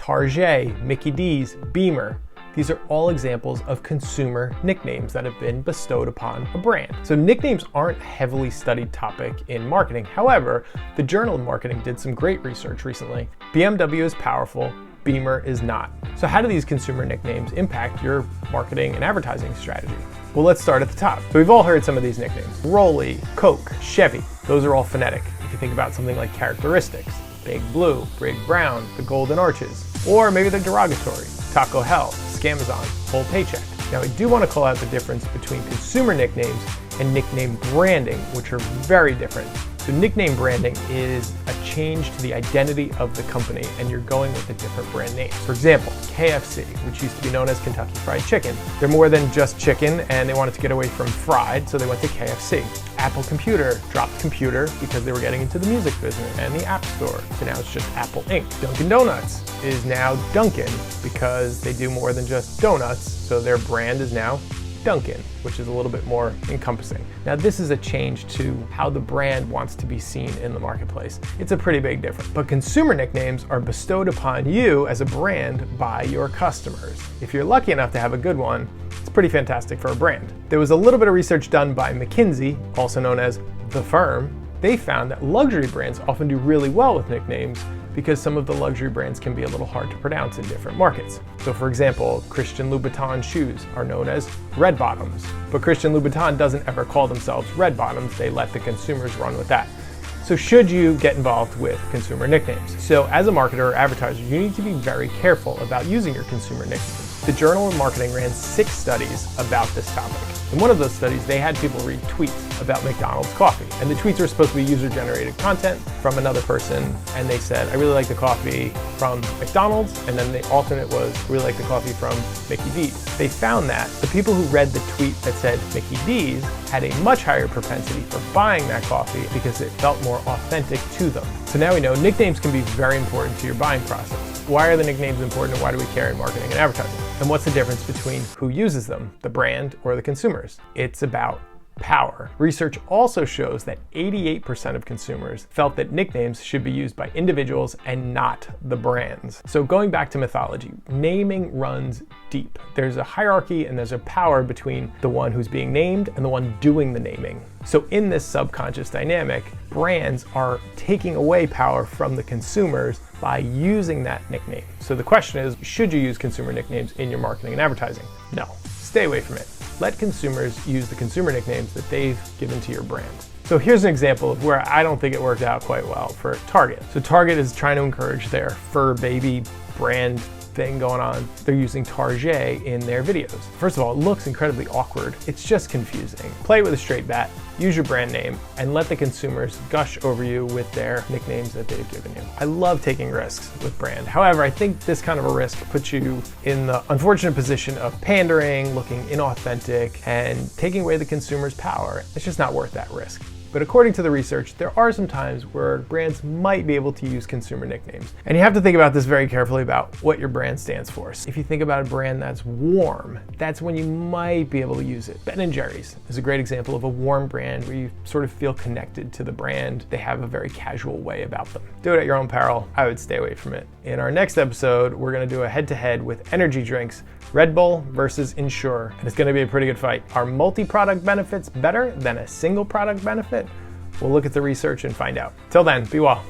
Tarjay, Mickey D's, Beemer. These are all examples of consumer nicknames that have been bestowed upon a brand. So nicknames aren't a heavily studied topic in marketing. However, the Journal of Marketing did some great research recently. BMW is powerful, Beemer is not. So how do these consumer nicknames impact your marketing and advertising strategy? Well, let's start at the top. So we've all heard some of these nicknames. Rolly, Coke, Chevy, those are all phonetic. If you think about something like characteristics, Big Blue, Big Brown, the Golden Arches, or maybe they're derogatory, Taco Hell, Scamazon, Whole Paycheck. Now I do want to call out the difference between consumer nicknames and nickname branding, which are very different. So nickname branding is a change to the identity of the company, and you're going with a different brand name. For example, KFC, which used to be known as Kentucky Fried Chicken. They're more than just chicken, and they wanted to get away from fried, so they went to KFC. Apple Computer dropped computer because they were getting into the music business and the App Store. So now it's just Apple Inc. Dunkin' Donuts is now Dunkin' because they do more than just donuts, so their brand is now Dunkin', which is a little bit more encompassing. Now this is a change to how the brand wants to be seen in the marketplace. It's a pretty big difference. But consumer nicknames are bestowed upon you as a brand by your customers. If you're lucky enough to have a good one, it's pretty fantastic for a brand. There was a little bit of research done by McKinsey, also known as The Firm. They found that luxury brands often do really well with nicknames because some of the luxury brands can be a little hard to pronounce in different markets. So for example, Christian Louboutin shoes are known as Red Bottoms, but Christian Louboutin doesn't ever call themselves Red Bottoms, they let the consumers run with that. So should you get involved with consumer nicknames? So as a marketer or advertiser, you need to be very careful about using your consumer nicknames. The Journal of Marketing ran 6 studies about this topic. In one of those studies, they had people read tweets about McDonald's coffee. And the tweets were supposed to be user-generated content from another person. And they said, I really like the coffee from McDonald's. And then the alternate was, I really like the coffee from Mickey D's. They found that the people who read the tweet that said Mickey D's had a much higher propensity for buying that coffee because it felt more authentic to them. So now we know nicknames can be very important to your buying process. Why are the nicknames important and why do we care in marketing and advertising? And what's the difference between who uses them, the brand or the consumers? It's about power. Research also shows that 88% of consumers felt that nicknames should be used by individuals and not the brands. So going back to mythology, naming runs deep. There's a hierarchy and there's a power between the one who's being named and the one doing the naming. So in this subconscious dynamic, brands are taking away power from the consumers by using that nickname. So the question is, should you use consumer nicknames in your marketing and advertising? No, stay away from it. Let consumers use the consumer nicknames that they've given to your brand. So here's an example of where I don't think it worked out quite well for Target. So Target is trying to encourage their fur baby brand thing going on. They're using Tarjay in their videos. First of all, it looks incredibly awkward. It's just confusing. Play it with a straight bat, use your brand name, and let the consumers gush over you with their nicknames that they've given you. I love taking risks with brand. However, I think this kind of a risk puts you in the unfortunate position of pandering, looking inauthentic, and taking away the consumer's power. It's just not worth that risk. But according to the research, there are some times where brands might be able to use consumer nicknames. And you have to think about this very carefully about what your brand stands for. If you think about a brand that's warm, that's when you might be able to use it. Ben & Jerry's is a great example of a warm brand where you sort of feel connected to the brand. They have a very casual way about them. Do it at your own peril. I would stay away from it. In our next episode, we're gonna do a head-to-head with energy drinks, Red Bull versus Ensure, and it's gonna be a pretty good fight. Are multi-product benefits better than a single product benefit? We'll look at the research and find out. Till then, be well.